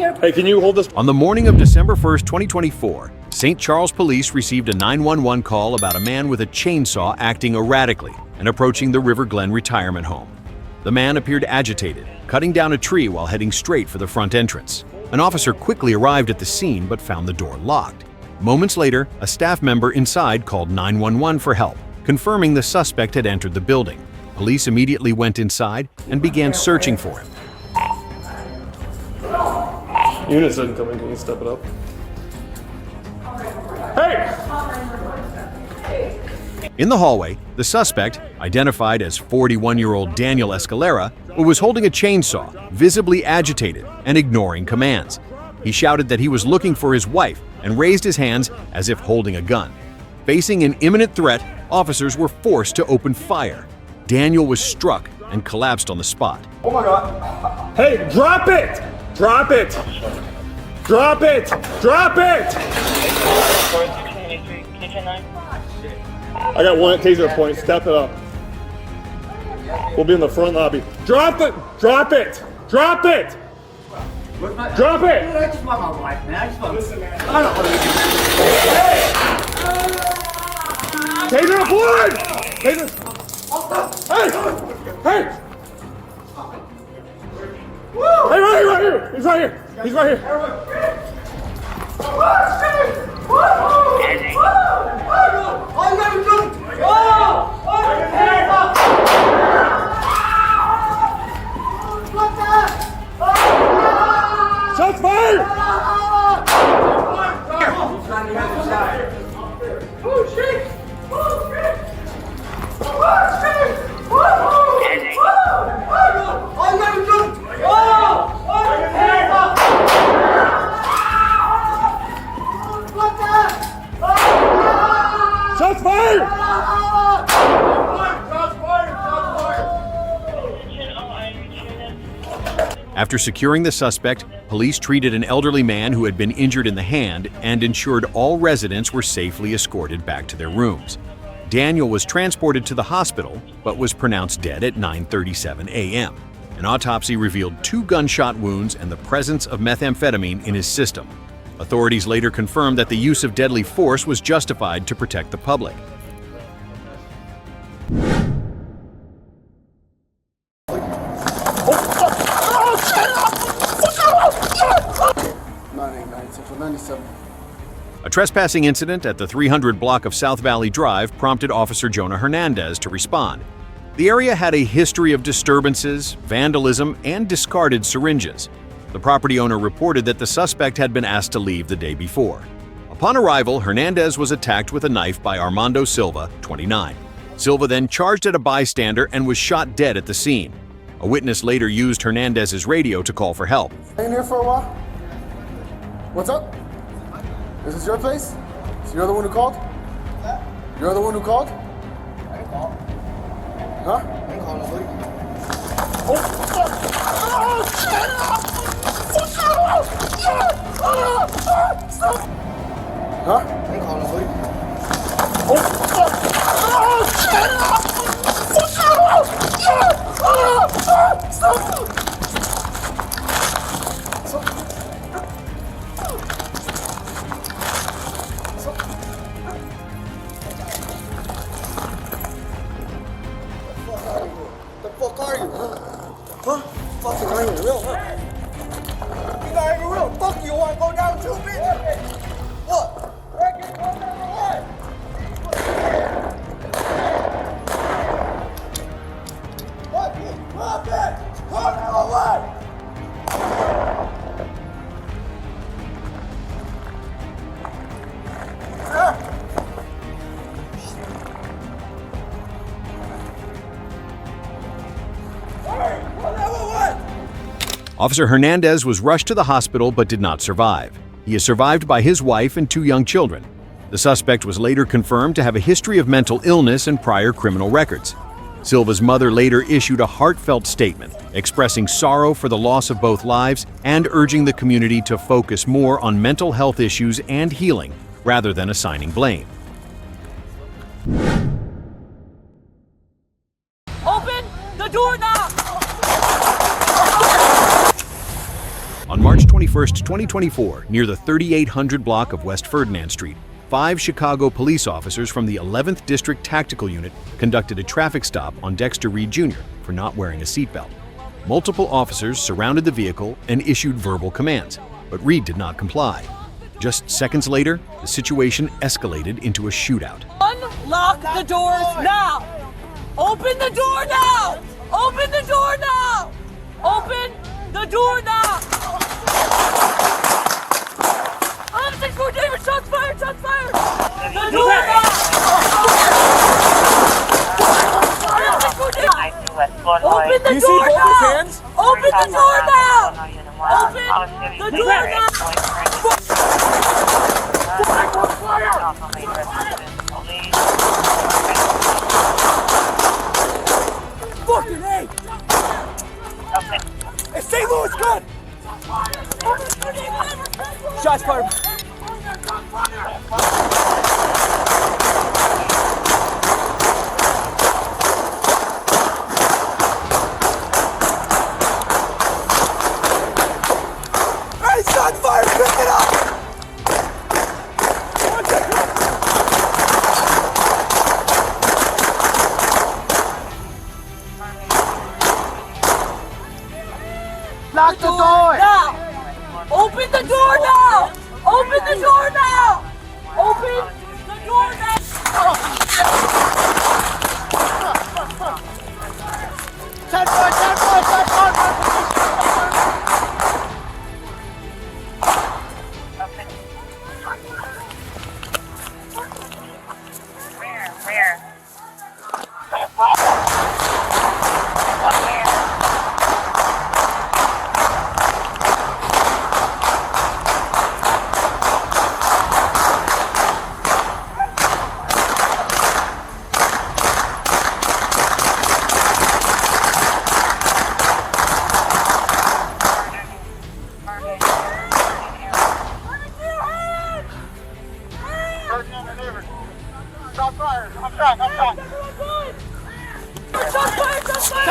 Hey, can you hold this? On the morning of December 1st, 2024, St. Charles Police received a 911 call about a man with a chainsaw acting erratically and approaching the River Glen retirement home. The man appeared agitated, cutting down a tree while heading straight for the front entrance. An officer quickly arrived at the scene but found the door locked. Moments later, a staff member inside called 911 for help, confirming the suspect had entered the building. Police immediately went inside and began searching for him. Units didn't come in. Can you step it up? Hey! In the hallway, the suspect, identified as 41-year-old Daniel Escalera, was holding a chainsaw, visibly agitated and ignoring commands. He shouted that he was looking for his wife and raised his hands as if holding a gun. Facing an imminent threat, officers were forced to open fire. Daniel was struck and collapsed on the spot. Oh my God. Hey, drop it! Drop it! Drop it! Drop it! I got one at taser point. Step it up. We'll be in the front lobby. Drop it! Drop it! Drop it! Drop it! I just want my wife, man. I just want to man. I don't want to Taser deployed! Taser! Hey! Hey! Hey, right here! He's right here! He's right here! Shots fired! Oh shit! Oh shit! Shots fired! After securing the suspect, police treated an elderly man who had been injured in the hand and ensured all residents were safely escorted back to their rooms. Daniel was transported to the hospital but was pronounced dead at 9:37 a.m. An autopsy revealed 2 gunshot wounds and the presence of methamphetamine in his system. Authorities later confirmed that the use of deadly force was justified to protect the public. A trespassing incident at the 300 block of South Valley Drive prompted Officer Jonah Hernandez to respond. The area had a history of disturbances, vandalism, and discarded syringes. The property owner reported that the suspect had been asked to leave the day before. Upon arrival, Hernandez was attacked with a knife by Armando Silva, 29. Silva then charged at a bystander and was shot dead at the scene. A witness later used Hernandez's radio to call for help. In here for a while? What's up? This is your place? So you're the one who called? You're the one who called? I didn't call. Huh? I didn't call nobody. Huh? I didn't call nobody. The fuck are you? Huh? Fucking not even real, huh? You're not even real. Fuck you, wanna go down too, bitch? What? What? Drop it! Drop it away! Officer Hernandez was rushed to the hospital but did not survive. He is survived by his wife and 2 young children. The suspect was later confirmed to have a history of mental illness and prior criminal records. Silva's mother later issued a heartfelt statement, expressing sorrow for the loss of both lives and urging the community to focus more on mental health issues and healing rather than assigning blame. Open the door now! On March 21, 2024, near the 3800 block of West Ferdinand Street, 5 Chicago police officers from the 11th District Tactical Unit conducted a traffic stop on Dexter Reed Jr. for not wearing a seatbelt. Multiple officers surrounded the vehicle and issued verbal commands, but Reed did not comply. Just seconds later, the situation escalated into a shootout. Unlock the doors now! Open the door now! Open the door now! Open the door now! Shots fired! Shots fired! The door now! Open the door now! Open the door now! Open the door now! Fucking hey! Hey, St. Louis, good! Shots fired! Hey, shots fired! Pick it up! Lock the door! Now! Open the door now! Open the door now! Open the door now! Shot fired! Shot fired! Shot fired! Where? Shot fired! I'm shot! I'm shot! Shots fired! Shots fired!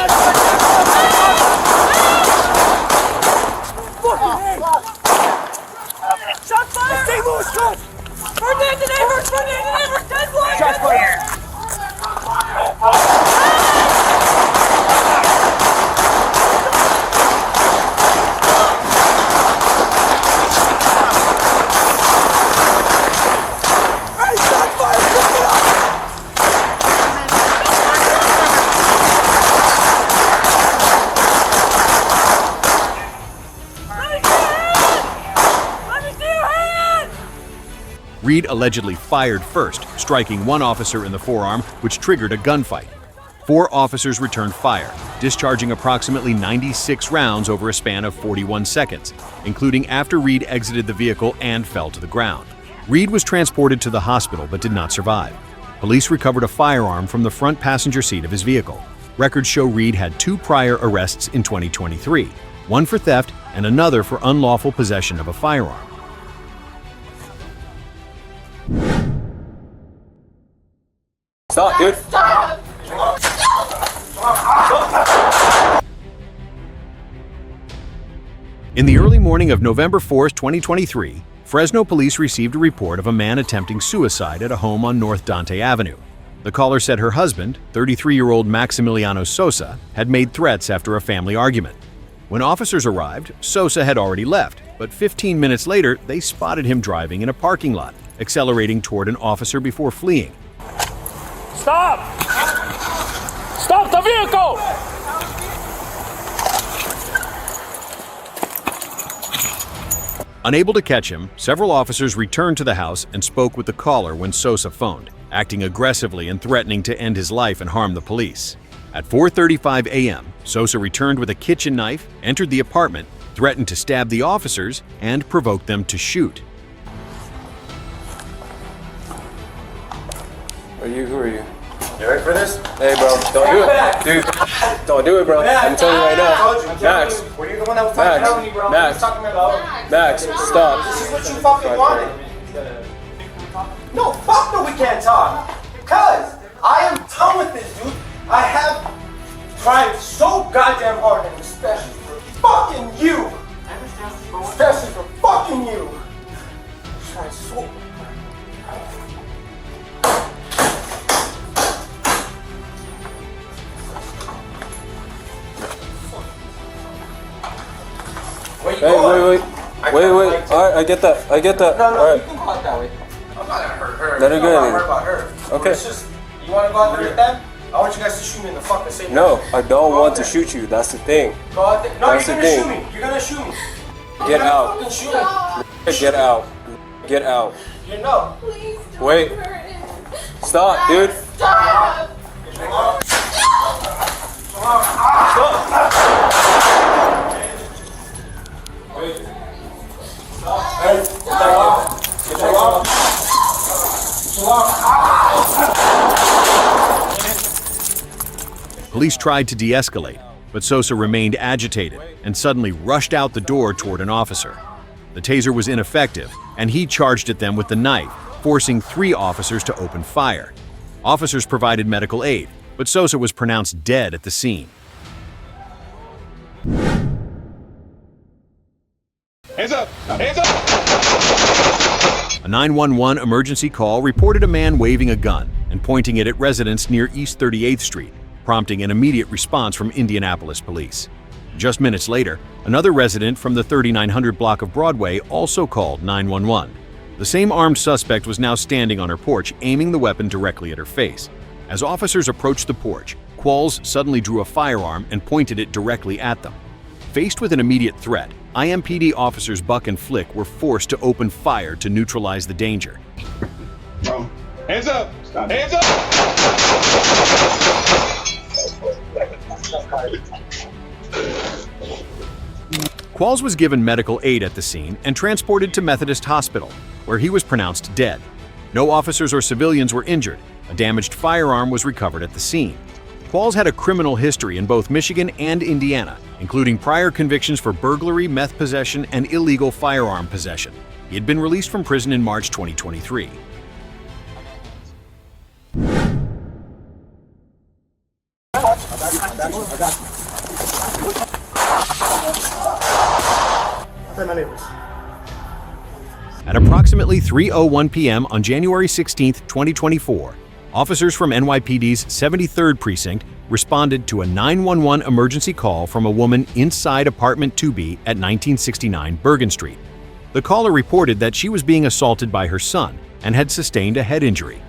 Shots fired! St. Louis, good! Ferdinand to neighbors! Ferdinand to neighbors! 10-1! Shots fired! Reed allegedly fired first, striking one officer in the forearm, which triggered a gunfight. 4 officers returned fire, discharging approximately 96 rounds over a span of 41 seconds, including after Reed exited the vehicle and fell to the ground. Reed was transported to the hospital but did not survive. Police recovered a firearm from the front passenger seat of his vehicle. Records show Reed had 2 prior arrests in 2023, one for theft and another for unlawful possession of a firearm. Stop, dude. In the early morning of November 4, 2023, Fresno police received a report of a man attempting suicide at a home on North Dante Avenue. The caller said her husband, 33-year-old Maximiliano Sosa, had made threats after a family argument. When officers arrived, Sosa had already left, but 15 minutes later, they spotted him driving in a parking lot, accelerating toward an officer before fleeing. Stop! Stop the vehicle! Unable to catch him, several officers returned to the house and spoke with the caller when Sosa phoned, acting aggressively and threatening to end his life and harm the police. At 4:35 a.m., Sosa returned with a kitchen knife, entered the apartment, threatened to stab the officers, and provoked them to shoot. Who are you? You ready for this? Hey, bro, don't do it. Dude, don't do it, bro. I'm telling you right now. Max. Were you the one that was fucking telling me, bro? Max. Talking about? Max, stop. This is what you fucking wanted. No, fuck no, we can't talk. Cause I am done with this, dude. I have tried so goddamn hard, and especially for fucking you. Especially for fucking you. Try so. Hey, wait. Alright, I get that. No, Alright. you can go out that way. I'm not gonna hurt her. Let her go. I'm not worried about her. Okay. It's just, you wanna go out there with them? I want you guys to shoot me in the fucking same No, direction. I don't Go want out to there. shoot you. That's the thing. Go out there. No, That's you're the gonna thing. shoot me. You're gonna shoot me. Get You're gonna out. fucking shoot me. Get out. Get out. You know. Please don't Wait. hurt him. Stop, dude. Stop! Police tried to de-escalate, but Sosa remained agitated and suddenly rushed out the door toward an officer. The taser was ineffective, and he charged at them with the knife, forcing 3 officers to open fire. Officers provided medical aid, but Sosa was pronounced dead at the scene. Hands up! Hands up! A 911 emergency call reported a man waving a gun and pointing it at residents near East 38th Street, prompting an immediate response from Indianapolis police. Just minutes later, another resident from the 3900 block of Broadway also called 911. The same armed suspect was now standing on her porch, aiming the weapon directly at her face. As officers approached the porch, Qualls suddenly drew a firearm and pointed it directly at them. Faced with an immediate threat, IMPD officers Buck and Flick were forced to open fire to neutralize the danger. Hands up! Hands up! Qualls was given medical aid at the scene and transported to Methodist Hospital, where he was pronounced dead. No officers or civilians were injured. A damaged firearm was recovered at the scene. Qualls had a criminal history in both Michigan and Indiana, including prior convictions for burglary, meth possession, and illegal firearm possession. He had been released from prison in March 2023. At approximately 3:01 p.m. on January 16, 2024, officers from NYPD's 73rd Precinct responded to a 911 emergency call from a woman inside apartment 2B at 1969 Bergen Street. The caller reported that she was being assaulted by her son and had sustained a head injury.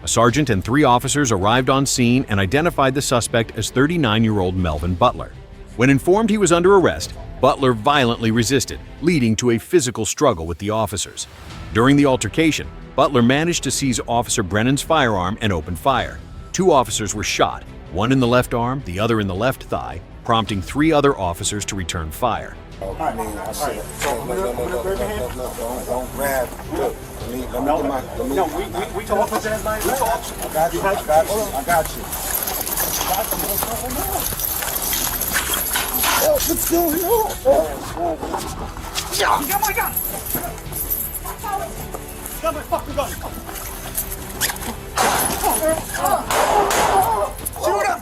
A sergeant and 3 officers arrived on scene and identified the suspect as 39-year-old Melvin Butler. When informed he was under arrest, Butler violently resisted, leading to a physical struggle with the officers. During the altercation, Butler managed to seize Officer Brennan's firearm and open fire. 2 officers were shot, one in the left arm, the other in the left thigh, prompting 3 other officers to return fire. Don't grab. Look, we talk. I got you. What's going on? You got my gun! Got my fucking gun! Shoot him!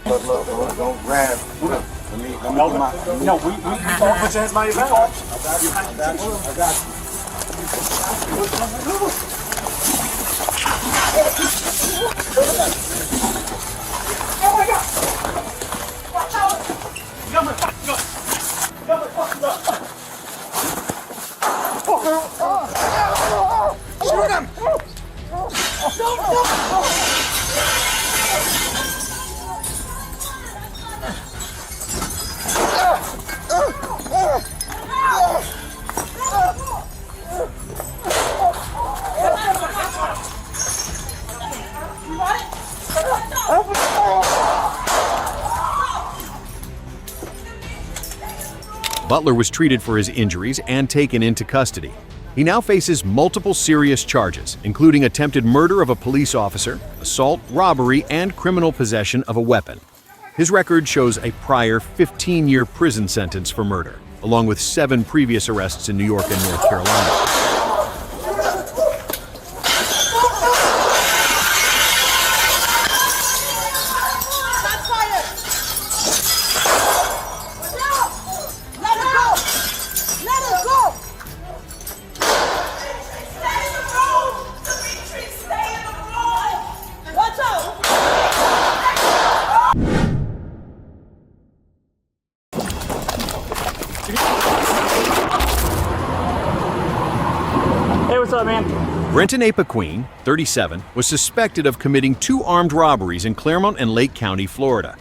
Look, don't grab. No, we talk, put your hands behind your back. I got Oh my God! Watch out! You got my fucking gun! You got my fucking gun! Shoot him! Butler was treated for his injuries and taken into custody. He now faces multiple serious charges, including attempted murder of a police officer, assault, robbery, and criminal possession of a weapon. His record shows a prior 15-year prison sentence for murder, along with 7 previous arrests in New York and North Carolina. Hey, what's up, man? Brenton Apaquin, 37, was suspected of committing 2 armed robberies in Claremont and Lake County, Florida.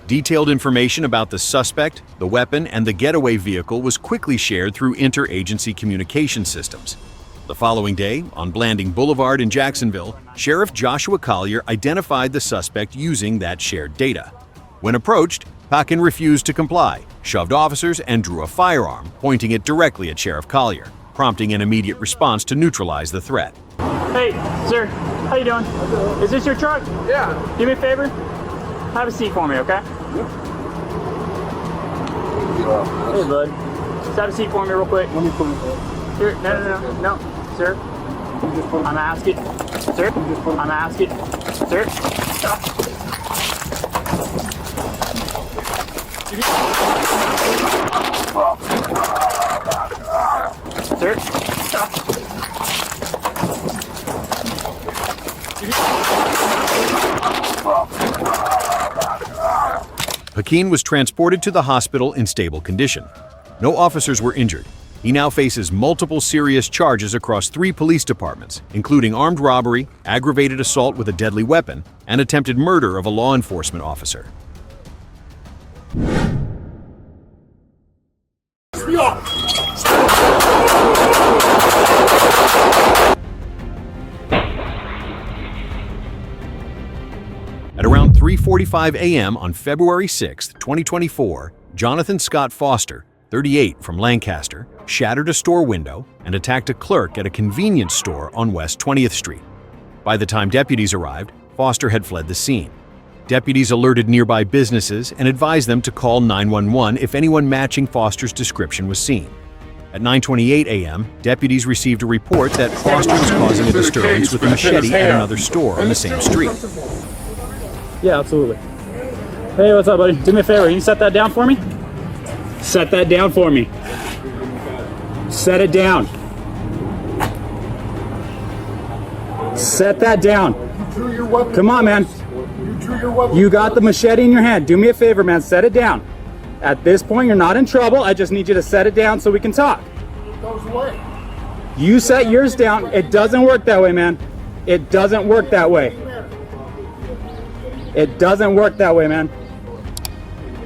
Detailed information about the suspect, the weapon, and the getaway vehicle was quickly shared through interagency communication systems. The following day, on Blanding Boulevard in Jacksonville, Sheriff Joshua Collier identified the suspect using that shared data. When approached, Paquin refused to comply, shoved officers, and drew a firearm, pointing it directly at Sheriff Collier, prompting an immediate response to neutralize the threat. Hey, sir, how you doing? Is this your truck? Yeah. Do me a favor. Have a seat for me, okay? Hey, bud. Just have a seat for me real quick. Let me put it Here, no, sir. I'm asking. Sir, I'm asking. Sir, stop. Sir, stop. Paquin was transported to the hospital in stable condition. No officers were injured. He now faces multiple serious charges across 3 police departments, including armed robbery, aggravated assault with a deadly weapon, and attempted murder of a law enforcement officer. At around 3:45 a.m. on February 6, 2024, Jonathan Scott Foster, 38, from Lancaster, shattered a store window and attacked a clerk at a convenience store on West 20th Street. By the time deputies arrived, Foster had fled the scene. Deputies alerted nearby businesses and advised them to call 911 if anyone matching Foster's description was seen. At 9:28 a.m., deputies received a report that Foster was causing a disturbance with a machete at another store on the same street. Yeah, absolutely. Hey, what's up, buddy? Do me a favor. Can you set that down for me? Set that down for me. Set it down. Set that down. Come on, man. You got the machete in your hand. Do me a favor, man. Set it down. At this point, you're not in trouble. I just need you to set it down so we can talk. You set yours down. It doesn't work that way, man. It doesn't work that way. It doesn't work that way, man.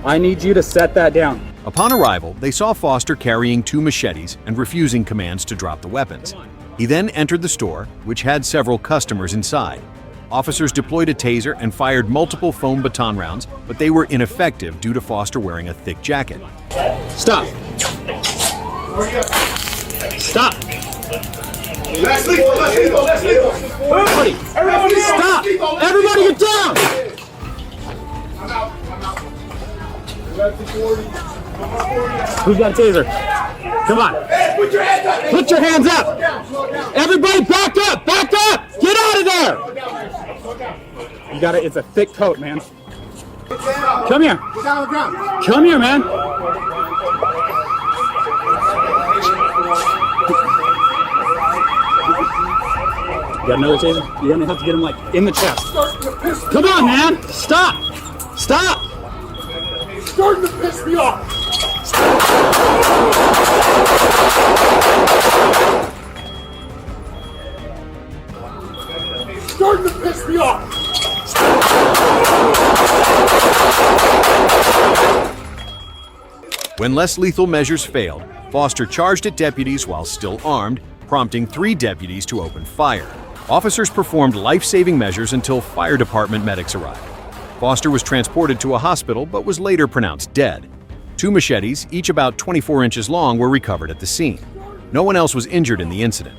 I need you to set that down. Upon arrival, they saw Foster carrying 2 machetes and refusing commands to drop the weapons. He then entered the store, which had several customers inside. Officers deployed a taser and fired multiple foam baton rounds, but they were ineffective due to Foster wearing a thick jacket. Stop. Stop. Everybody, stop. Everybody get down. Who's got a taser? Come on. Put your hands up. Everybody back up. Back up. Get out of there. You got it. It's a thick coat, man. Come here. Come here, man. You got another taser? You're gonna have to get him like in the chest. Come on, man. Stop. Stop. Starting to piss me off. Starting to piss me off. When less lethal measures failed, Foster charged at deputies while still armed, prompting 3 deputies to open fire. Officers performed life-saving measures until fire department medics arrived. Foster was transported to a hospital but was later pronounced dead. 2 machetes, each about 24 inches long, were recovered at the scene. No one else was injured in the incident.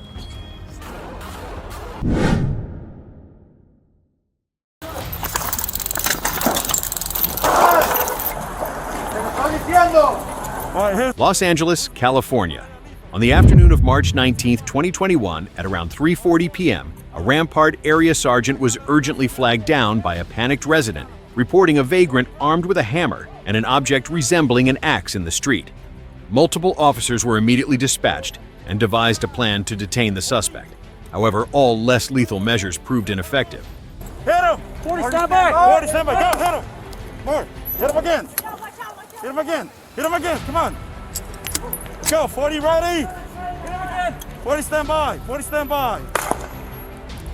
Los Angeles, California. On the afternoon of March 19, 2021, at around 3:40 p.m., a Rampart area sergeant was urgently flagged down by a panicked resident, reporting a vagrant armed with a hammer and an object resembling an axe in the street. Multiple officers were immediately dispatched and devised a plan to detain the suspect. However, all less lethal measures proved ineffective. Hit him! 40, stand by! 40, stand by! Go, hit him! More! Hit him again! Hit him again! Hit him again! Come on! Go! 40, ready! 40, stand by! 40, stand by!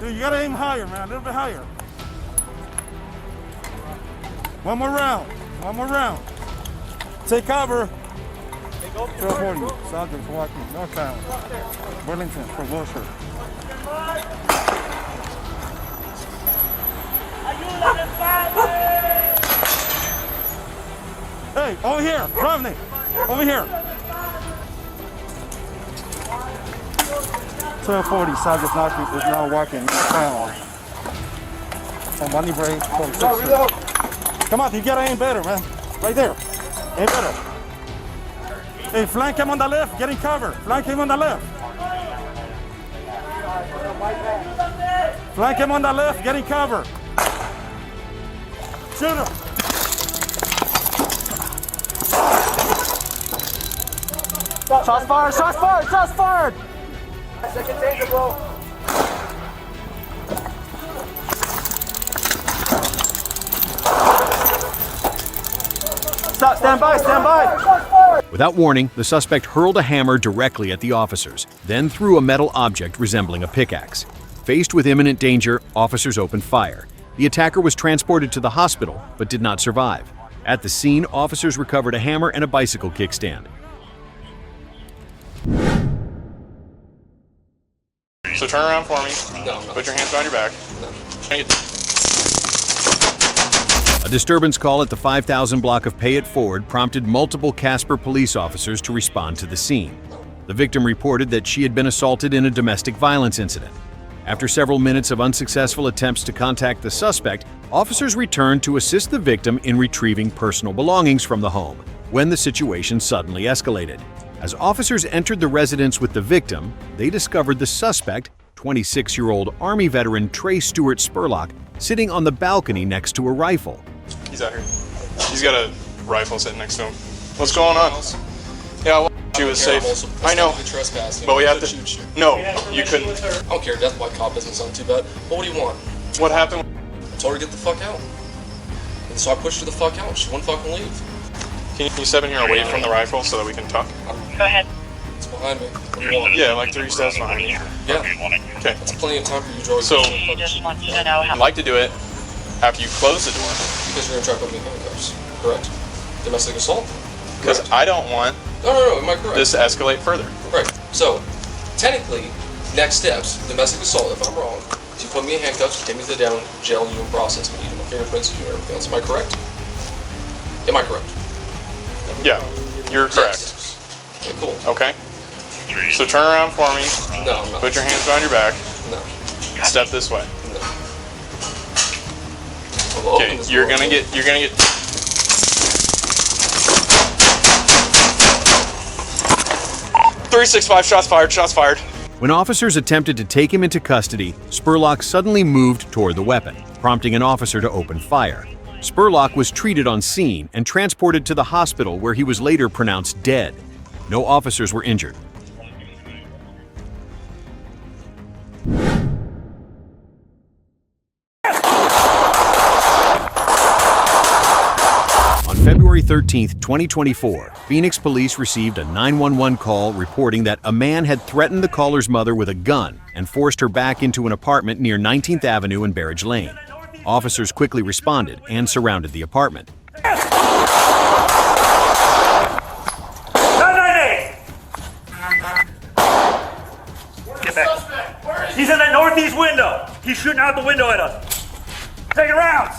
Dude, you gotta aim higher, man. A little bit higher. One more round. One more round. Take cover. 40. Sergeant's walking. Northbound. Burlington for Wilshire. Hey, over here. Romney. Over here. 1240. Sergeant's knocking. Is now walking. Northbound. On money break. Come on, you gotta aim better, man. Right there. Aim better. Hey, flank him on the left, getting cover. Flank him on the left. Flank him on the left, getting cover. Shoot him. Shots fired, shots fired, shots fired! Second taser, bro. Stop, stand by, stand by! Without warning, the suspect hurled a hammer directly at the officers, then threw a metal object resembling a pickaxe. Faced with imminent danger, officers opened fire. The attacker was transported to the hospital, but did not survive. At the scene, officers recovered a hammer and a bicycle kickstand. So turn around for me. No. Put your hands behind your back. A disturbance call at the 5000 block of Pay It Forward prompted multiple Casper police officers to respond to the scene. The victim reported that she had been assaulted in a domestic violence incident. After several minutes of unsuccessful attempts to contact the suspect, officers returned to assist the victim in retrieving personal belongings from the home, when the situation suddenly escalated. As officers entered the residence with the victim, they discovered the suspect, 26-year-old Army veteran Trey Stewart Spurlock, sitting on the balcony next to a rifle. He's out here. He's got a rifle sitting next to him. What's going on? Yeah, well, she was safe. I know. But we have to. No, you couldn't. I don't care. That's my cop business on too bad. But what do you want? What happened? I told her to get the fuck out. And so I pushed her the fuck out. She wouldn't fucking leave. Can you step in here away from the rifle so that we can talk? Go ahead. It's behind me. What do you want? Yeah, like 3 steps behind you. Yeah. Okay. That's plenty of time for you to draw. So, He just wants you to know how. I'd like to do it after you close the door. Because you're gonna try to put me in handcuffs, correct? Domestic assault? Because I don't want No, am I correct? this to escalate further. Right. So, technically, next steps, domestic assault, if I'm wrong, you put me in handcuffs, take me to the down jail, you don't process me, you do my fingerprints, you do everything else. Am I correct? Am I correct? Yeah, you're correct. Okay, cool. Okay? So turn around for me. No, I'm not. Put your hands behind your back. No. Step this way. No. We'll open Okay, this you're door. gonna get 365 shots fired, shots fired. When officers attempted to take him into custody, Spurlock suddenly moved toward the weapon, prompting an officer to open fire. Spurlock was treated on scene and transported to the hospital where he was later pronounced dead. No officers were injured. On February 13, 2024, Phoenix police received a 911 call reporting that a man had threatened the caller's mother with a gun and forced her back into an apartment near 19th Avenue and Barrage Lane. Officers quickly responded and surrounded the apartment. 998! Get back. He's in the northeast window. He's shooting out the window at us. Take it rounds.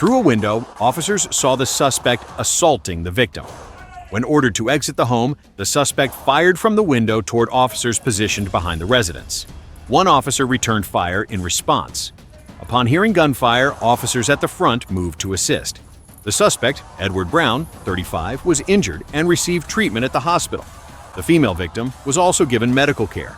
Through a window, officers saw the suspect assaulting the victim. When ordered to exit the home, the suspect fired from the window toward officers positioned behind the residence. One officer returned fire in response. Upon hearing gunfire, officers at the front moved to assist. The suspect, Edward Brown, 35, was injured and received treatment at the hospital. The female victim was also given medical care.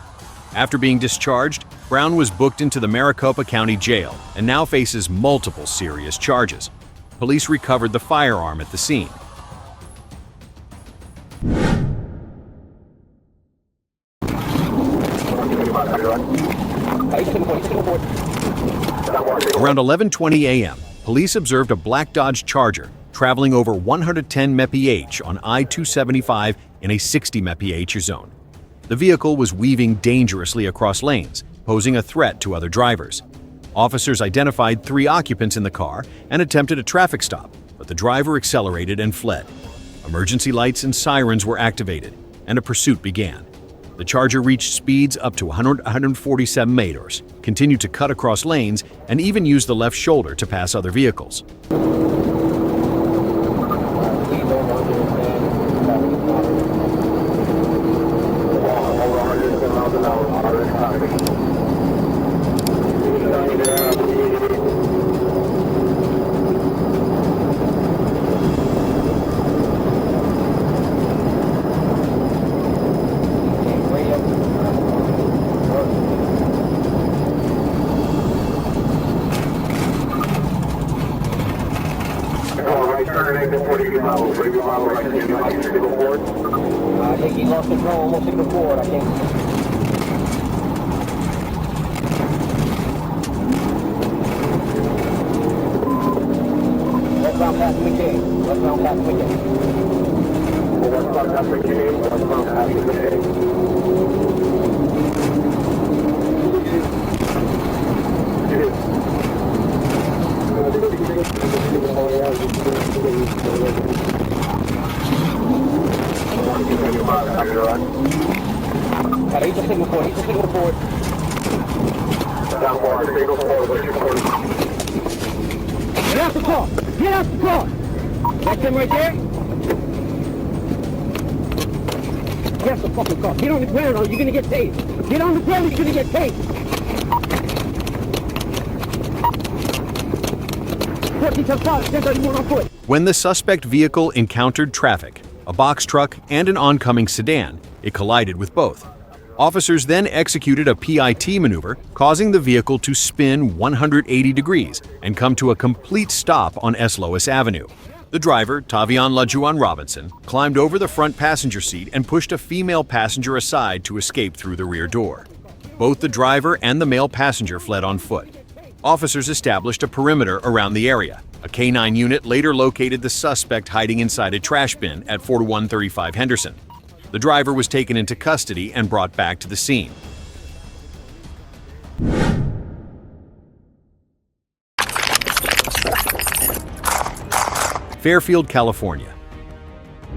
After being discharged, Brown was booked into the Maricopa County Jail and now faces multiple serious charges. Police recovered the firearm at the scene. Around 11:20 a.m., police observed a black Dodge Charger traveling over 110 mph on I-275 in a 60 mph zone. The vehicle was weaving dangerously across lanes, posing a threat to other drivers. Officers identified 3 occupants in the car and attempted a traffic stop, but the driver accelerated and fled. Emergency lights and sirens were activated, and a pursuit began. The Charger reached speeds up to 147 meters, continued to cut across lanes, and even used the left shoulder to pass other vehicles. I think he lost control, almost signal forward, I think. Westbound past McKay. Westbound past McKay. Westbound past McKay. Westbound past McKay. Signal forward. Down forward, signal forward. Get out the car! Get out the car! That's him right there? Get out the fucking car. Get on the ground or you're gonna get tased. Get on the ground or you're gonna get tased. 14-5, 1031 on foot. When the suspect vehicle encountered traffic, a box truck and an oncoming sedan, it collided with both. Officers then executed a PIT maneuver, causing the vehicle to spin 180 degrees and come to a complete stop on S. Lois Avenue. The driver, Tavion Lajuan Robinson, climbed over the front passenger seat and pushed a female passenger aside to escape through the rear door. Both the driver and the male passenger fled on foot. Officers established a perimeter around the area. A K-9 unit later located the suspect hiding inside a trash bin at 4135 Henderson. The driver was taken into custody and brought back to the scene. Fairfield, California.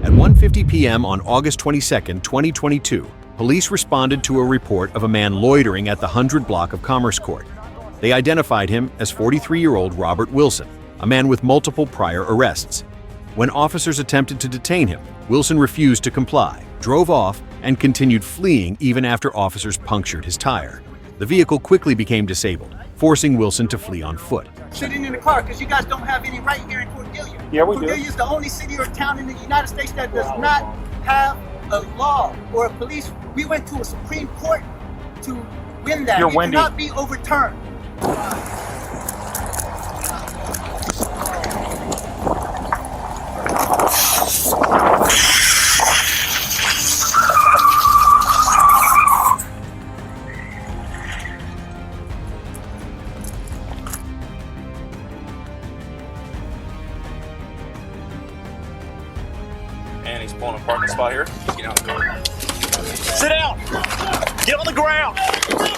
At 1:50 p.m. on August 22, 2022, police responded to a report of a man loitering at the 100 block of Commerce Court. They identified him as 43-year-old Robert Wilson, a man with multiple prior arrests. When officers attempted to detain him, Wilson refused to comply, drove off, and continued fleeing even after officers punctured his tire. The vehicle quickly became disabled, forcing Wilson to flee on foot. Sitting in the car because you guys don't have any right here in Cordelia. Yeah, we do. Cordelia is the only city or town in the United States that does not have a law or a police. We went to a Supreme Court to win that. You're it windy. cannot be overturned. And he's pulling a parking spot here. Get out the door. Sit down! Get on the ground!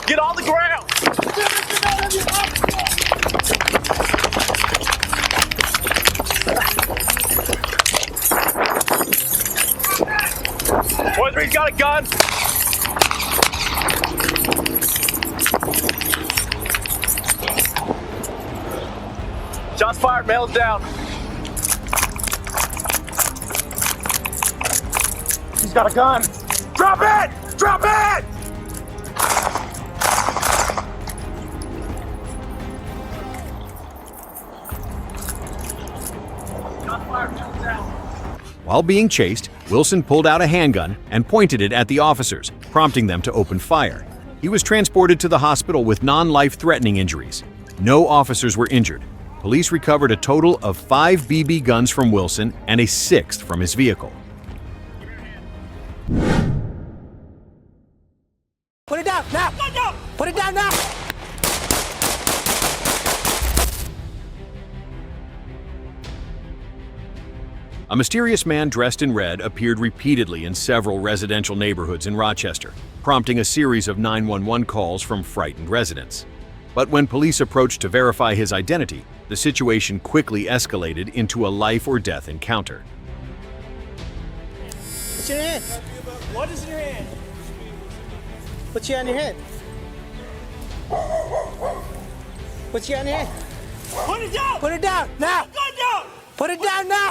Get on the ground! Whether he's got a gun. Shots fired, male's down. He's got a gun. Drop it! Drop it! Shots fired, male's down. While being chased, Wilson pulled out a handgun and pointed it at the officers, prompting them to open fire. He was transported to the hospital with non-life-threatening injuries. No officers were injured. Police recovered a total of 5 BB guns from Wilson and a 6th from his vehicle. Put it down now! Put it down now! A mysterious man dressed in red appeared repeatedly in several residential neighborhoods in Rochester, prompting a series of 911 calls from frightened residents. But when police approached to verify his identity, the situation quickly escalated into a life-or-death encounter. What's your hand? What is in your hand? What's your hand in your head? What's your hand in your head? Put it down! Put it down now! Gun down! Put it down now!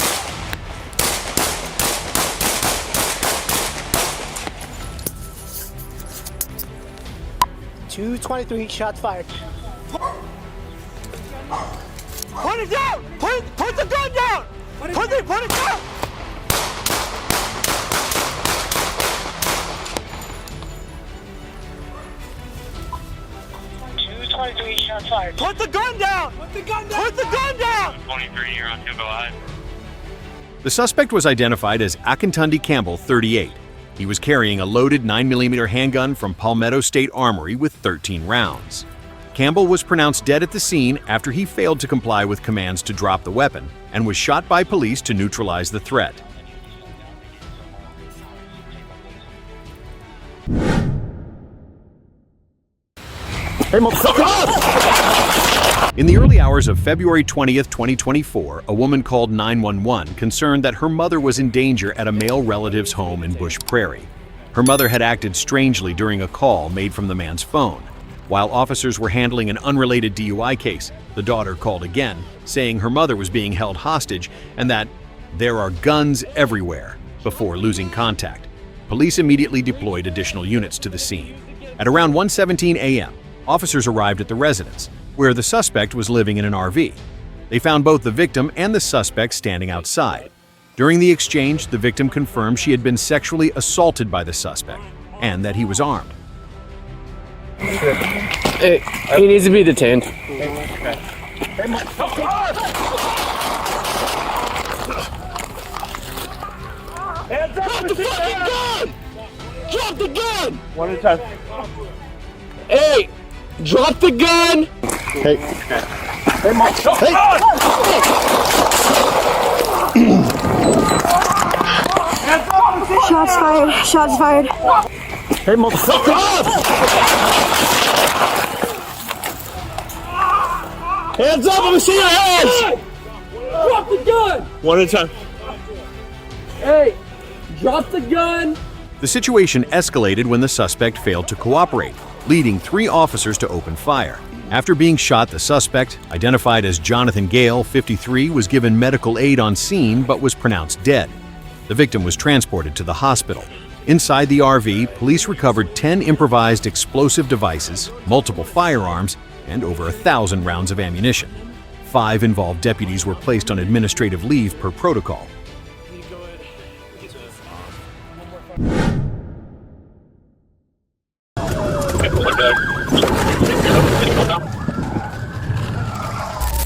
.223 shots fired. Put it down! Put the gun down! Put it down! .223 shots fired. Put the gun down! Put the gun down! Put the gun down! 23, you're on 2, go ahead. The suspect was identified as Akintunde Campbell, 38. He was carrying a loaded 9mm handgun from Palmetto State Armory with 13 rounds. Campbell was pronounced dead at the scene after he failed to comply with commands to drop the weapon and was shot by police to neutralize the threat. In the early hours of February 20th, 2024, a woman called 911 concerned that her mother was in danger at a male relative's home in Bush Prairie. Her mother had acted strangely during a call made from the man's phone. While officers were handling an unrelated DUI case, the daughter called again, saying her mother was being held hostage and that there are guns everywhere, before losing contact. Police immediately deployed additional units to the scene. At around 1:17 a.m., officers arrived at the residence, where the suspect was living in an RV. They found both the victim and the suspect standing outside. During the exchange, the victim confirmed she had been sexually assaulted by the suspect and that he was armed. He needs to be detained. Drop the fucking gun! Drop the gun! One at a time. Hey! Drop the gun! Hey. Hey, Mike. Hey! Shots fired. Shots fired. Hey, motherfucker! Hands up! Let me see your hands! Drop the gun! One at a time. Hey! Drop the gun! The situation escalated when the suspect failed to cooperate, leading 3 officers to open fire. After being shot, the suspect, identified as Jonathan Gale, 53, was given medical aid on scene but was pronounced dead. The victim was transported to the hospital. Inside the RV, police recovered 10 improvised explosive devices, multiple firearms, and over 1,000 rounds of ammunition. 5 involved deputies were placed on administrative leave per protocol.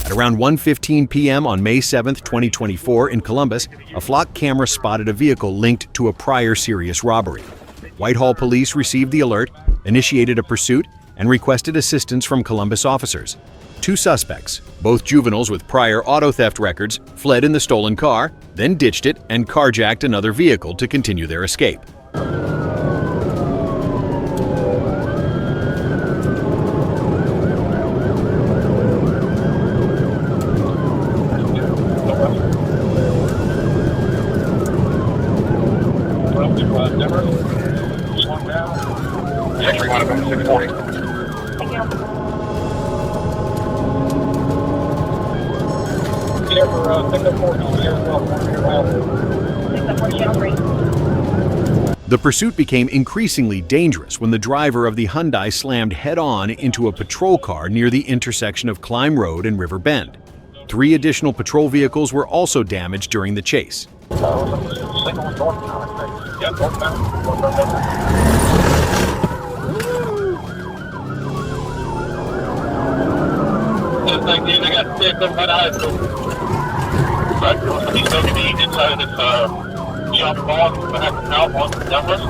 At around 1:15 p.m. on May 7, 2024, in Columbus, a flock camera spotted a vehicle linked to a prior serious robbery. Whitehall police received the alert, initiated a pursuit, and requested assistance from Columbus officers. 2 suspects, both juveniles with prior auto theft records, fled in the stolen car, then ditched it and carjacked another vehicle to continue their escape. here for 604. He'll be here as well. 604 channel 3. The pursuit became increasingly dangerous when the driver of the Hyundai slammed head-on into a patrol car near the intersection of Climb Road and River Bend. 3 additional patrol vehicles were also damaged during the chase. I got 6 of my eyes. But he's going to be inside of this shop ball back out on the Douglas.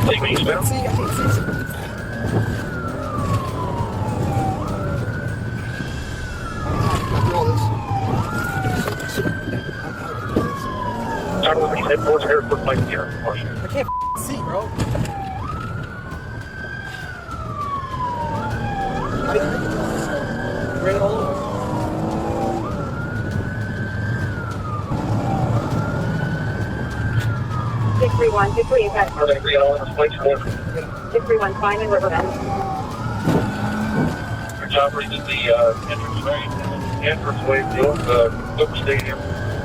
Take me eastbound. Start with me, head towards airport like here. I can't see, bro. Bring it all over. 631, 238, got Are they agreed on this place? 631, fine in River Bend. Your job reaches the entrance way field, Book Stadium.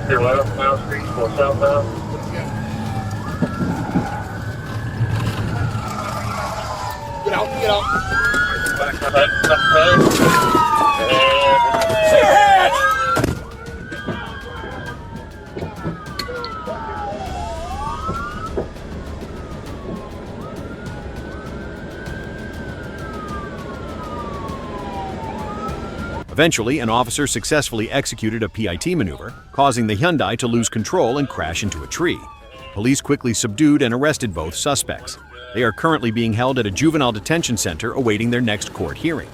Your left, Mile Street, or southbound. Get out, get out. Back to that. Eventually, an officer successfully executed a PIT maneuver, causing the Hyundai to lose control and crash into a tree. Police quickly subdued and arrested both suspects. They are currently being held at a juvenile detention center awaiting their next court hearing.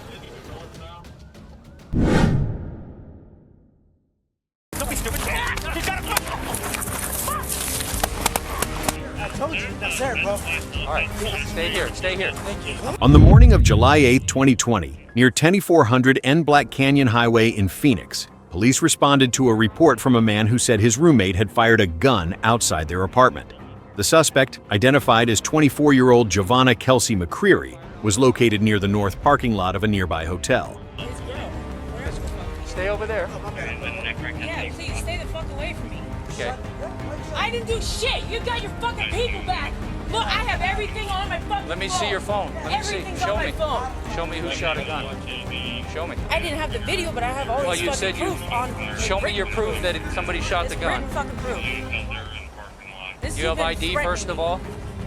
Don't be stupid. He's got a I told you, that's there, bro. All right, stay here. Stay here. Thank you. On the morning of July 8, 2020, near 10400 N Black Canyon Highway in Phoenix, police responded to a report from a man who said his roommate had fired a gun outside their apartment. The suspect, identified as 24-year-old Giovanna Kelsey McCreary, was located near the north parking lot of a nearby hotel. Stay over there. Yeah, please stay the fuck away from me. Okay. I didn't do shit. You got your fucking people back. Look, I have everything on my fucking phone. Let me see your phone. Let me see. Everything's Show on me. my phone. Show me who shot a gun. Show me. I didn't have the video, but I have all Well, this you fucking said you. proof on. Show me your proof that somebody shot the It's gun. written fucking proof. This You has have been ID threatened. first of all.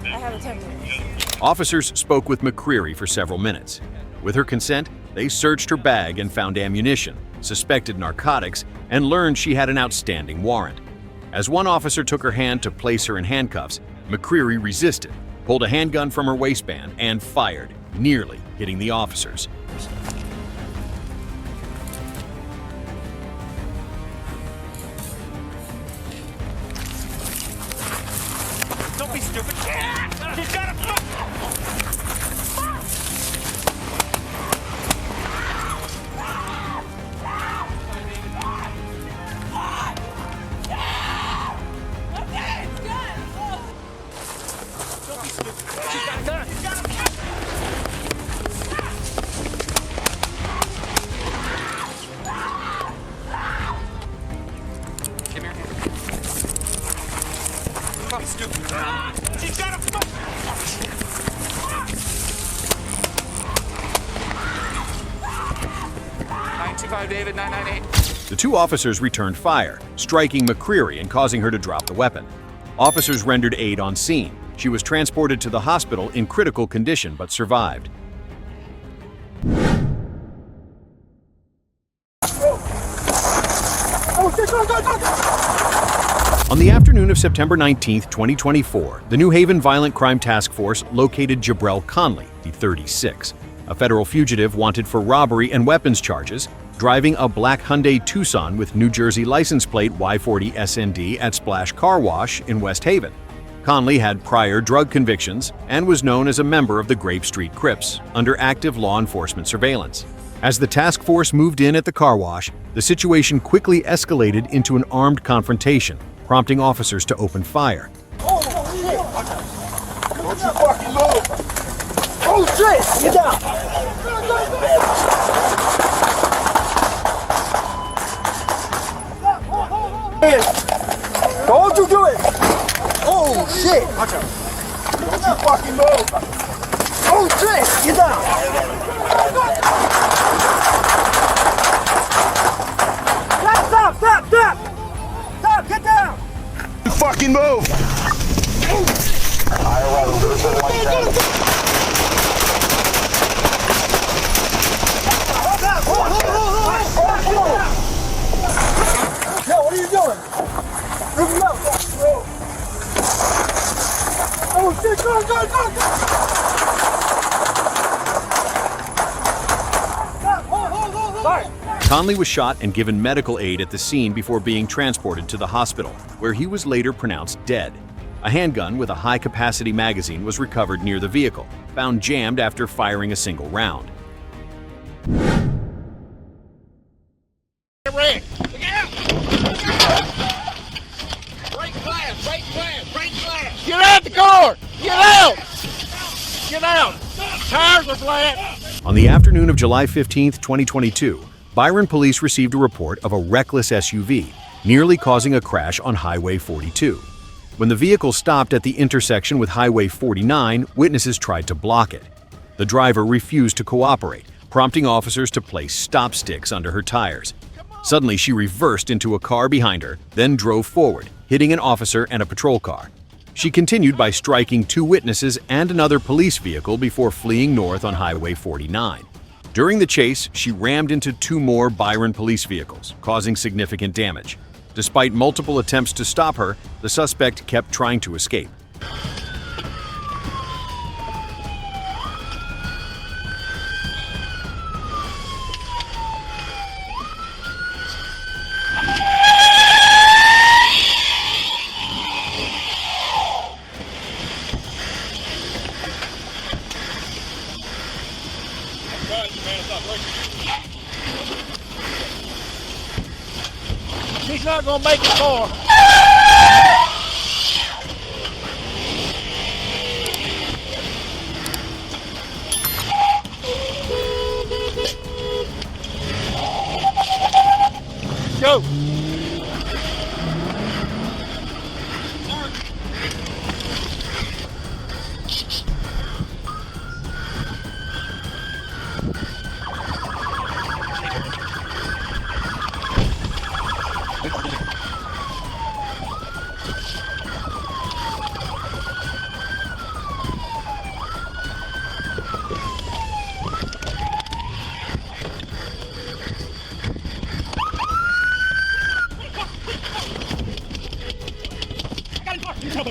I have a template. Officers spoke with McCreary for several minutes. With her consent, they searched her bag and found ammunition, suspected narcotics, and learned she had an outstanding warrant. As one officer took her hand to place her in handcuffs, McCreary resisted, pulled a handgun from her waistband, and fired, nearly hitting the officers. Don't be stupid. He's got a Give me your hand. Don't be stupid. He's got a 925 David 998. The two officers returned fire, striking McCreary and causing her to drop the weapon. Officers rendered aid on scene. She was transported to the hospital in critical condition but survived. On the afternoon of September 19, 2024, the New Haven Violent Crime Task Force located Jabrell Conley, the 36, a federal fugitive wanted for robbery and weapons charges, driving a black Hyundai Tucson with New Jersey license plate Y40 SND at Splash Car Wash in West Haven. Conley had prior drug convictions and was known as a member of the Grape Street Crips under active law enforcement surveillance. As the task force moved in at the car wash, the situation quickly escalated into an armed confrontation, prompting officers to open fire. Oh shit! Get down! Don't you do it! Oh shit! Watch out! Don't you fucking move! Oh shit! Get down! Stop! Get down! You fucking move! Yo, what are you doing? Move him up. Oh shit, go! Conley was shot and given medical aid at the scene before being transported to the hospital, where he was later pronounced dead. A handgun with a high-capacity magazine was recovered near the vehicle, found jammed after firing a single round. Get out the car! Get out! Get out! Tires are flat! On the afternoon of July 15, 2022, Byron police received a report of a reckless SUV nearly causing a crash on Highway 42. When the vehicle stopped at the intersection with Highway 49, witnesses tried to block it. The driver refused to cooperate, prompting officers to place stop sticks under her tires. Suddenly, she reversed into a car behind her, then drove forward, hitting an officer and a patrol car. She continued by striking two witnesses and another police vehicle before fleeing north on Highway 49. During the chase, she rammed into two more Byron police vehicles, causing significant damage. Despite multiple attempts to stop her, the suspect kept trying to escape. She's not gonna make it far. Go.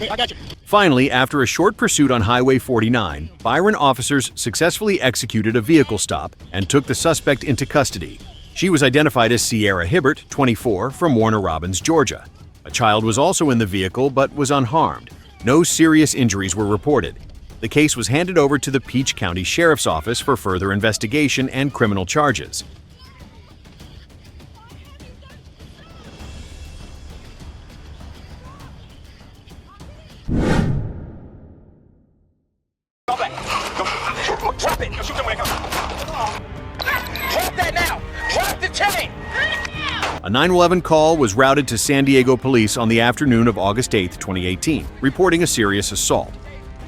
I got you. Finally, after a short pursuit on Highway 49, Byron officers successfully executed a vehicle stop and took the suspect into custody. She was identified as Sierra Hibbert, 24, from Warner Robins, Georgia. A child was also in the vehicle but was unharmed. No serious injuries were reported. The case was handed over to the Peach County Sheriff's Office for further investigation and criminal charges. Drop it. Shoot them when they come. Drop that now. Drop the chain. A 911 call was routed to San Diego police on the afternoon of August 8, 2018, reporting a serious assault.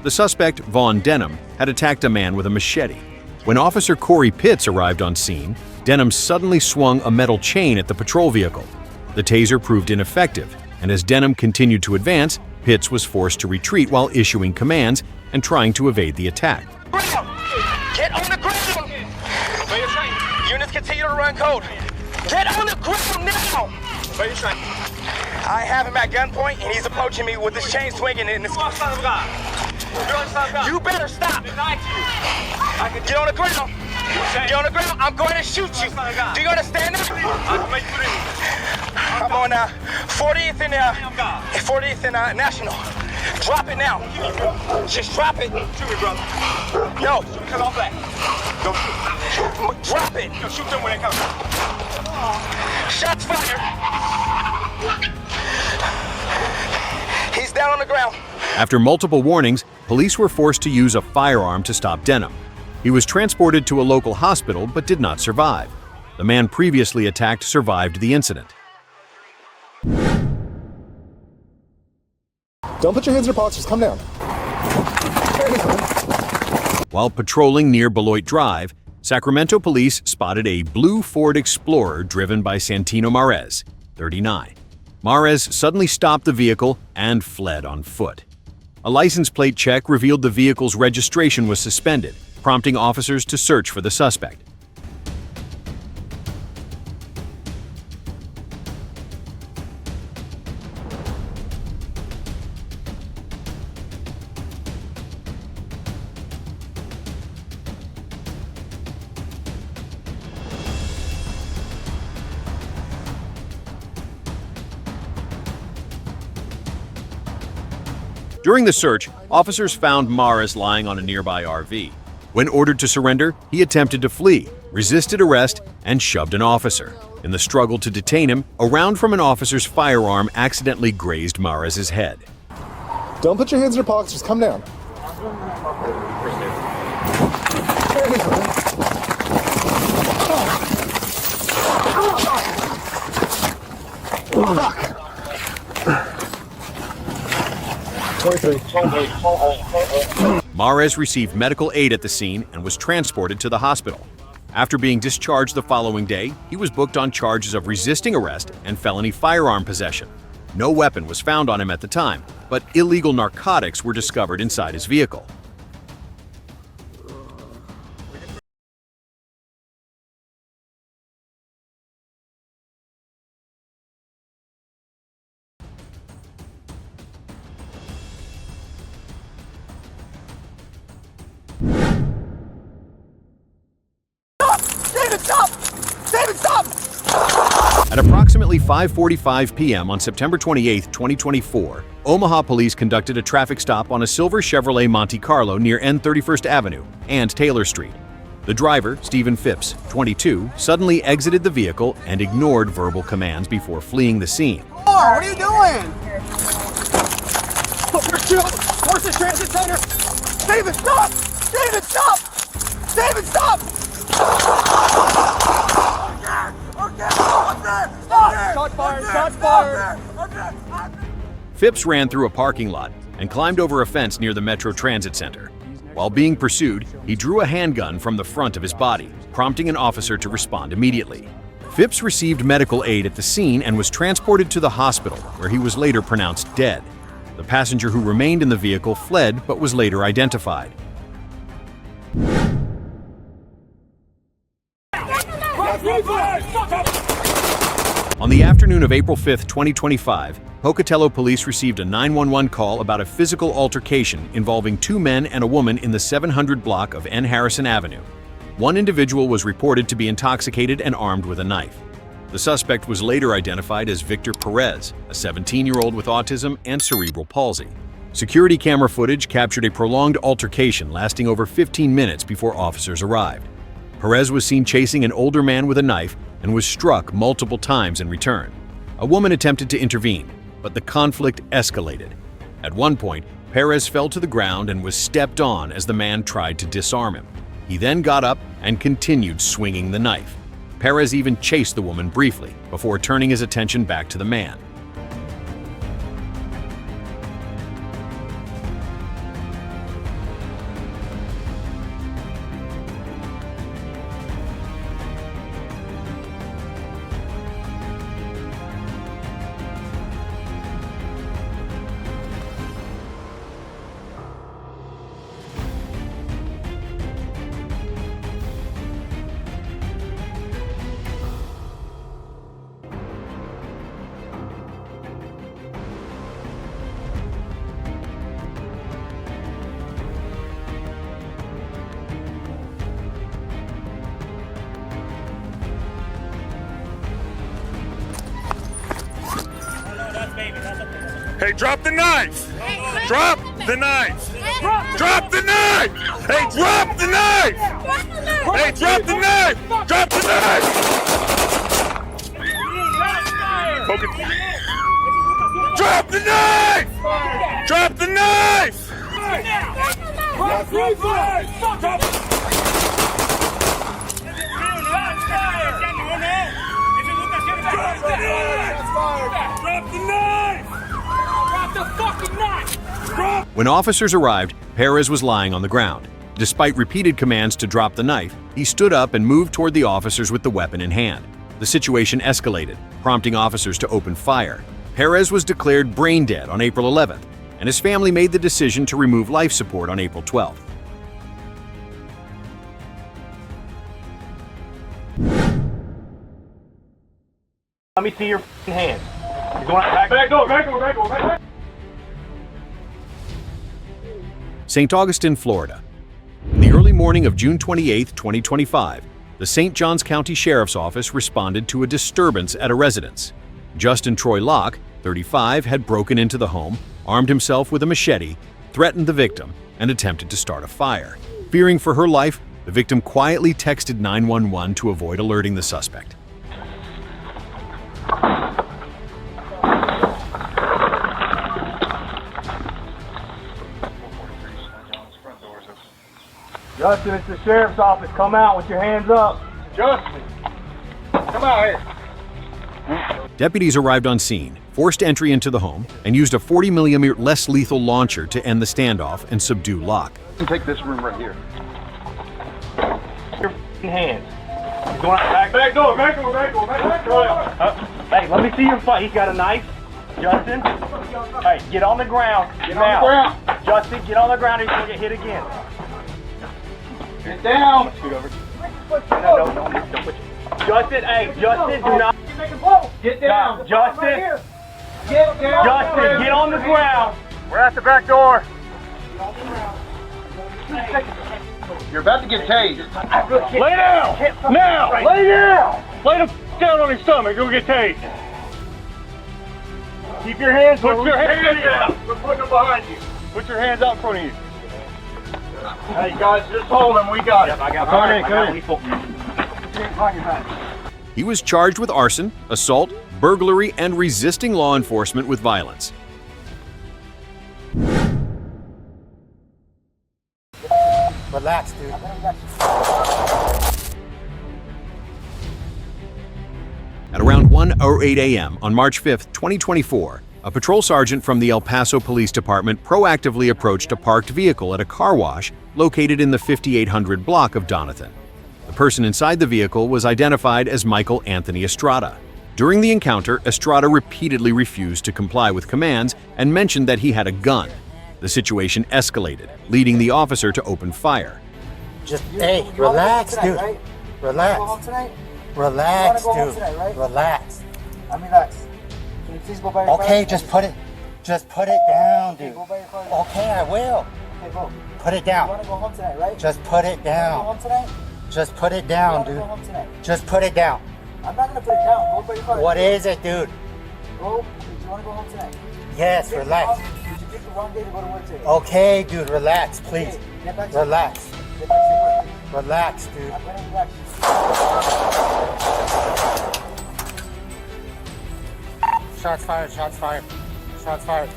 The suspect, Vaughn Denham, had attacked a man with a machete. When Officer Corey Pitts arrived on scene, Denham suddenly swung a metal chain at the patrol vehicle. The taser proved ineffective, and as Denham continued to advance, Pitts was forced to retreat while issuing commands and trying to evade the attack. Get on the ground! Units continue to run code. Get on the ground now! I have him at gunpoint and he's approaching me with his chain swinging in his... You better stop! Get on the ground! Get on the ground! I'm going to shoot you! Do you understand that? I'm on 40th and National. Drop it now. Just drop it. Shoot me, brother. No. Come on back. Go shoot. Drop it. Go shoot them when they come. Shots fired. He's down on the ground. After multiple warnings, police were forced to use a firearm to stop Denham. He was transported to a local hospital but did not survive. The man previously attacked survived the incident. Don't put your hands in your pockets, just come down. While patrolling near Beloit Drive, Sacramento police spotted a blue Ford Explorer driven by Santino Mares, 39. Mares suddenly stopped the vehicle and fled on foot. A license plate check revealed the vehicle's registration was suspended, prompting officers to search for the suspect. During the search, officers found Mares lying on a nearby RV. When ordered to surrender, he attempted to flee, resisted arrest, and shoved an officer. In the struggle to detain him, a round from an officer's firearm accidentally grazed Mares' head. Don't put your hands in your pockets, just come down. Fuck. 23. Mares received medical aid at the scene and was transported to the hospital. After being discharged the following day, he was booked on charges of resisting arrest and felony firearm possession. No weapon was found on him at the time, but illegal narcotics were discovered inside his vehicle. At approximately 5:45 p.m. on September 28, 2024, Omaha police conducted a traffic stop on a silver Chevrolet Monte Carlo near N31st Avenue and Taylor Street. The driver, Stephen Phipps, 22, suddenly exited the vehicle and ignored verbal commands before fleeing the scene. What are you doing? Horses Transit Center. David, stop! David, stop! David, stop! Shots fired! Shots fired! Phipps ran through a parking lot and climbed over a fence near the Metro Transit Center. While being pursued, he drew a handgun from the front of his body, prompting an officer to respond immediately. Phipps received medical aid at the scene and was transported to the hospital, where he was later pronounced dead. The passenger who remained in the vehicle fled but was later identified. On the afternoon of April 5, 2025, Pocatello police received a 911 call about a physical altercation involving two men and a woman in the 700 block of N. Harrison Avenue. One individual was reported to be intoxicated and armed with a knife. The suspect was later identified as Victor Perez, a 17-year-old with autism and cerebral palsy. Security camera footage captured a prolonged altercation lasting over 15 minutes before officers arrived. Perez was seen chasing an older man with a knife and was struck multiple times in return. A woman attempted to intervene, but the conflict escalated. At one point, Perez fell to the ground and was stepped on as the man tried to disarm him. He then got up and continued swinging the knife. Perez even chased the woman briefly before turning his attention back to the man. Hey, drop the knife! Drop the knife! Drop the knife! Hey, drop the knife! Hey, drop the knife! Drop the knife! Focus. Drop the knife! Drop the knife! When officers arrived, Perez was lying on the ground. Despite repeated commands to drop the knife, he stood up and moved toward the officers with the weapon in hand. The situation escalated, prompting officers to open fire. Perez was declared brain dead on April 11th, and his family made the decision to remove life support on April 12th. Let me see your hands. You're going out back door. St. Augustine, Florida. In the early morning of June 28, 2025, the St. Johns County Sheriff's Office responded to a disturbance at a residence. Justin Troy Locke, 35, had broken into the home, armed himself with a machete, threatened the victim, and attempted to start a fire. Fearing for her life, the victim quietly texted 911 to avoid alerting the suspect. Justin, it's the sheriff's office. Come out with your hands up. Justin, come out here. Deputies arrived on scene, forced entry into the home, and used a 40mm less lethal launcher to end the standoff and subdue Locke. Take this room right here. Your hands. You're going out back door. Hey, let me see your fight. He's got a knife. Justin. Hey, get on the ground. Get on the ground. Justin, get on the ground or you're going to get hit again. Get down. Scoot over. No, don't put your... Justin, hey, Justin, do not... Get down. Justin. Get down. Justin, get on the ground. We're at the back door. You're about to get tased. Lay down. Now. Lay down. Lay the down on his stomach. You'll get tased. Keep your hands. Put your hands down. We're putting them behind you. Put your hands out in front of you. Hey guys, just hold him. We got it. Come in. He was charged with arson, assault, burglary, and resisting law enforcement with violence. Relax, dude. At around 1:08 a.m. on March 5, 2024, a patrol sergeant from the El Paso Police Department proactively approached a parked vehicle at a car wash located in the 5800 block of Donathan. The person inside the vehicle was identified as Michael Anthony Estrada. During the encounter, Estrada repeatedly refused to comply with commands and mentioned that he had a gun. The situation escalated, leading the officer to open fire. Just, hey, relax, dude. Relax. Relax, dude. Relax. Relax. Can you please go by your car? Okay, just put it down, dude. Okay, I will. Hey, bro. Put it You down. want to go home tonight, right? Just put it Go down. home tonight? Just put it down, You dude. want to go home tonight? Just put it down. I'm not going to put it down. Go by your car. What is it, dude? Bro, do you want to go home tonight? Yes, relax. Did you pick the wrong day to go to work today? Okay, dude, relax, please. Get back to Relax. Get back to your work. Relax, dude. I'm going to relax. Shots fired, shots fired. Shots fired.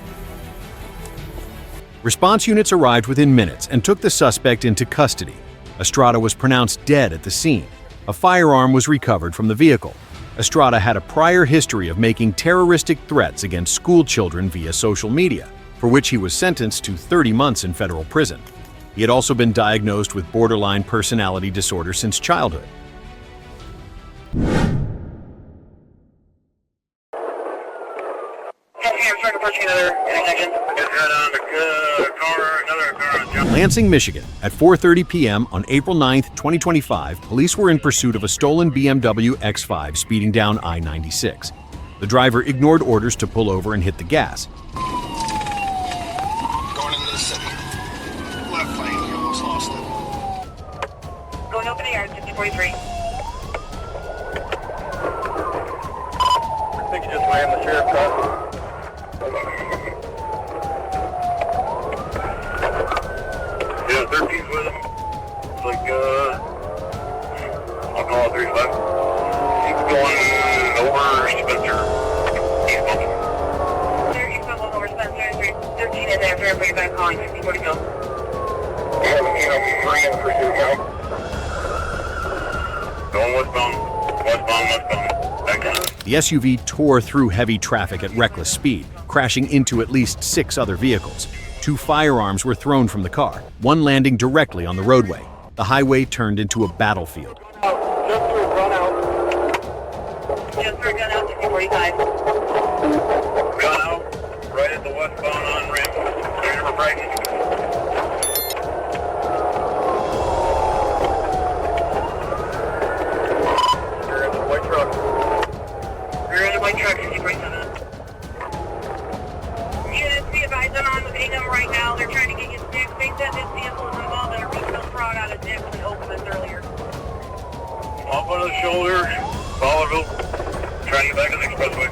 Response units arrived within minutes and took the suspect into custody. Estrada was pronounced dead at the scene. A firearm was recovered from the vehicle. Estrada had a prior history of making terroristic threats against school children via social media, for which he was sentenced to 30 months in federal prison. He had also been diagnosed with borderline personality disorder since childhood. Lansing, Michigan. At 4:30 p.m. on April 9, 2025, police were in pursuit of a stolen BMW X5 speeding down I-96. The driver ignored orders to pull over and hit the gas. Going into the city. Left lane, you almost lost it. Going open the yard, 5043. I think you just ran the sheriff's car. earpiece with him. It's like, I'll call it 35. He's going over Spencer. Eastbound. Sir, eastbound going over Spencer. 13 in there for everybody back calling 6040 go. Yeah, I'm 3 in pursuit now. Going westbound. Back in. The SUV tore through heavy traffic at reckless speed, crashing into at least 6 other vehicles. 2 firearms were thrown from the car, one landing directly on the roadway. The highway turned into a battlefield. Just for a gun out 6045. Gun out, right at the westbound on-ramp. Clear for braking. You're in the white truck. You're in the white truck, 6047. Units, be advised, I'm on with Ingham right now. They're trying to get you fixed. They said this vehicle is involved in a retail fraud out of Dix and Oakland earlier. Up on the shoulder, Fowlerville. Trying to get back on the expressway.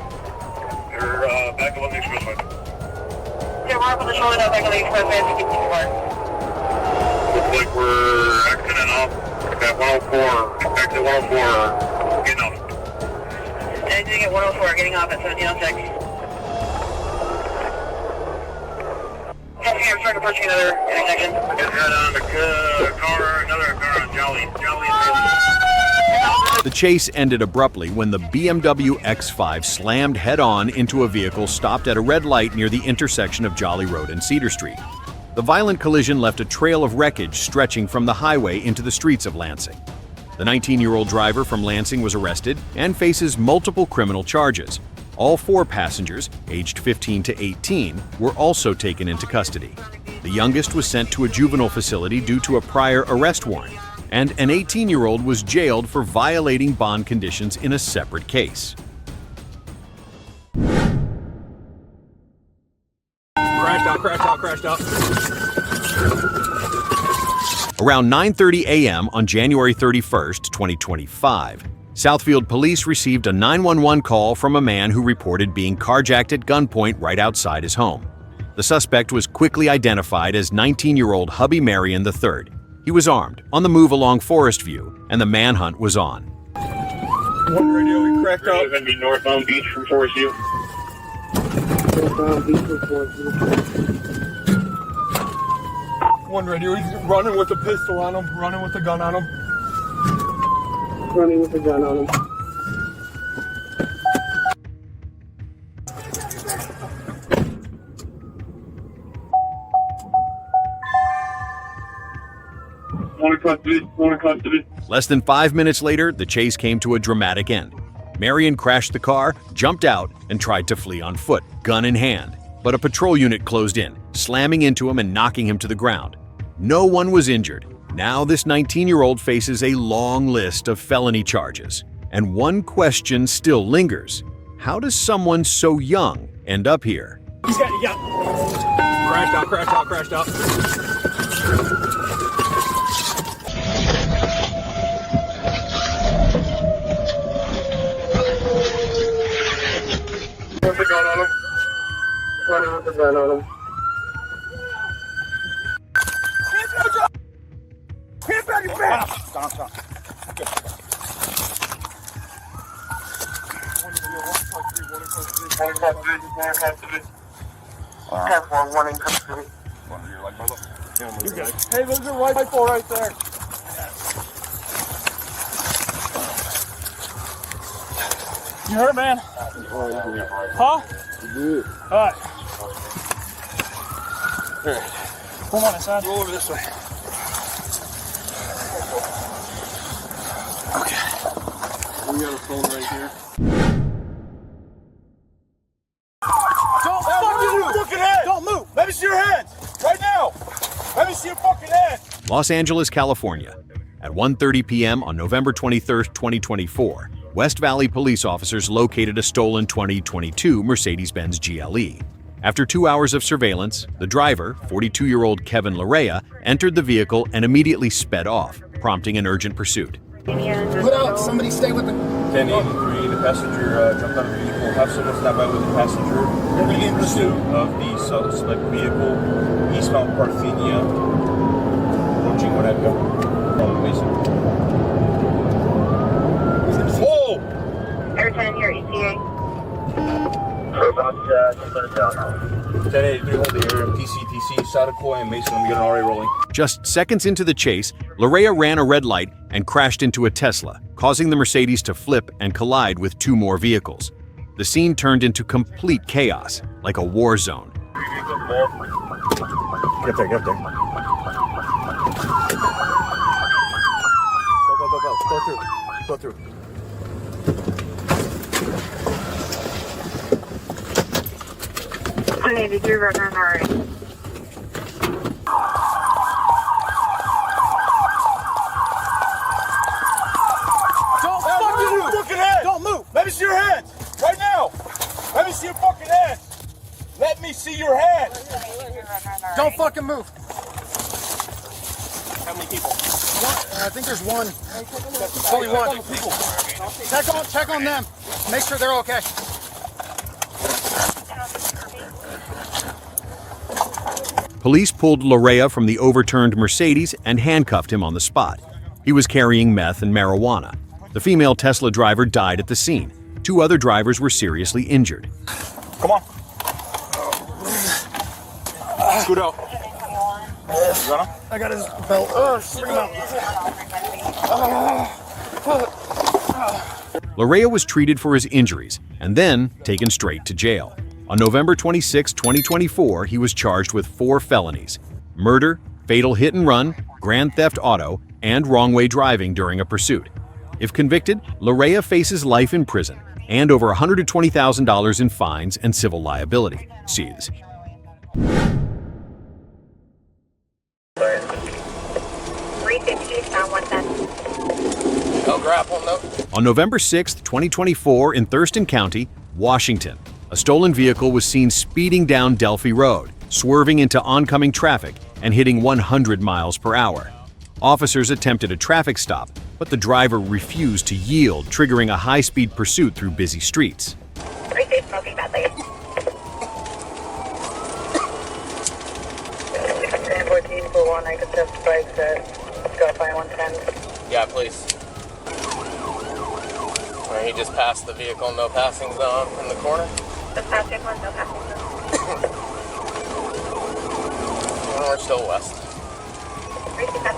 You're back up on the expressway. Yeah, we're up on the shoulder now, back on the expressway as we get too far. Looks like we're exiting off at 104. Exit 104. Getting off. Exiting at 104, getting off at 1706. I'm starting approaching another intersection. Get head on the car, another car on Jolly. The chase ended abruptly when the BMW X5 slammed head-on into a vehicle stopped at a red light near the intersection of Jolly Road and Cedar Street. The violent collision left a trail of wreckage stretching from the highway into the streets of Lansing. The 19-year-old driver from Lansing was arrested and faces multiple criminal charges. All 4 passengers, aged 15 to 18, were also taken into custody. The youngest was sent to a juvenile facility due to a prior arrest warrant, and an 18-year-old was jailed for violating bond conditions in a separate case. Crashed out. Around 9:30 a.m. on January 31st, 2025, Southfield police received a 911 call from a man who reported being carjacked at gunpoint right outside his home. The suspect was quickly identified as 19-year-old Hubby Marion III. He was armed, on the move along Forest View, and the manhunt was on. One radio, we cracked It's out. going to be northbound Beach from Forest View. One radio, he's running with a pistol on him, running with a gun on him. One in custody. Less than 5 minutes later, the chase came to a dramatic end. Marion crashed the car, jumped out, and tried to flee on foot, gun in hand. But a patrol unit closed in, slamming into him and knocking him to the ground. No one was injured. Now this 19-year-old faces a long list of felony charges. And one question still lingers. How does someone so young end up here? He got crashed out. Put the gun on him. Running with the gun on him. Stop. One in custody. Hey, there's your rifle right there. You hurt, man? Huh? Alright. Here. Come on inside. Go over this way. Okay. We got a phone right here. Don't fucking head! Don't move! Let me see your hands! Right now! Let me see your fucking hands! Los Angeles, California. At 1:30 p.m. on November 23, 2024, West Valley police officers located a stolen 2022 Mercedes-Benz GLE. After 2 hours of surveillance, the driver, 42-year-old Kevin Larea, entered the vehicle and immediately sped off, prompting an urgent pursuit. Put out, somebody stay with the... 1083, the passenger jumped out of the vehicle. Have someone stop by with the passenger. In pursuit of the suspect vehicle, eastbound Parthenia. approaching whatever. Whoa! Air 10, your ETA. About 1083, hold the air. TC, Sadako and Mason, let me get an RA rolling. Just seconds into the chase, Larea ran a red light and crashed into a Tesla, causing the Mercedes to flip and collide with two more vehicles. The scene turned into complete chaos, like a war zone. Get there. Go through. Navy, you're running all right. Don't move! Let me see your hands! Right now! Let me see your fucking hands! Let me see your hands! Don't fucking move. How many people? I think there's one. Only one. Check on them. Make sure they're okay. Police pulled Larea from the overturned Mercedes and handcuffed him on the spot. He was carrying meth and marijuana. The female Tesla driver died at the scene. Two other drivers were seriously injured. Come on. Scoot out. You got him? I got his belt. Bring him out. Larea was treated for his injuries and then taken straight to jail. On November 26, 2024, he was charged with 4 felonies: murder, fatal hit and run, grand theft auto, and wrong-way driving during a pursuit. If convicted, Larea faces life in prison and over $120,000 in fines and civil liability. Sees. 350, sound 110. No grapple, no. On November 6, 2024, in Thurston County, Washington, a stolen vehicle was seen speeding down Delphi Road, swerving into oncoming traffic and hitting 100 miles per hour. Officers attempted a traffic stop, but the driver refused to yield, triggering a high-speed pursuit through busy streets. 350, smoking badly. 1014 for 1, I could test bikes at Skyfire 110. Yeah, please. Right, he just passed the vehicle, no passing zone in the corner. Just past it, no passing zone. We're still west. 350,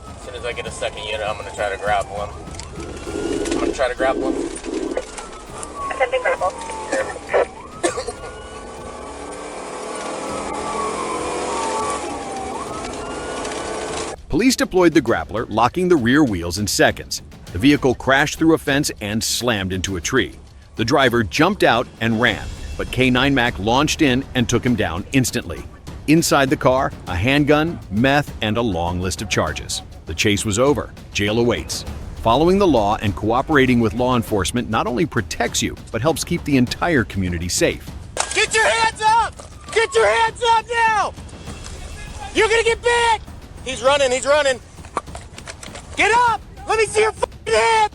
As soon as I get a second unit, I'm gonna try to grapple him. Attempting grapple. Police deployed the grappler, locking the rear wheels in seconds. The vehicle crashed through a fence and slammed into a tree. The driver jumped out and ran, but K9 Mac launched in and took him down instantly. Inside the car, a handgun, meth, and a long list of charges. The chase was over. Jail awaits. Following the law and cooperating with law enforcement not only protects you, but helps keep the entire community safe. Get your hands up! Get your hands up now! You're gonna get big! He's running. Get up! Let me see your fucking hand!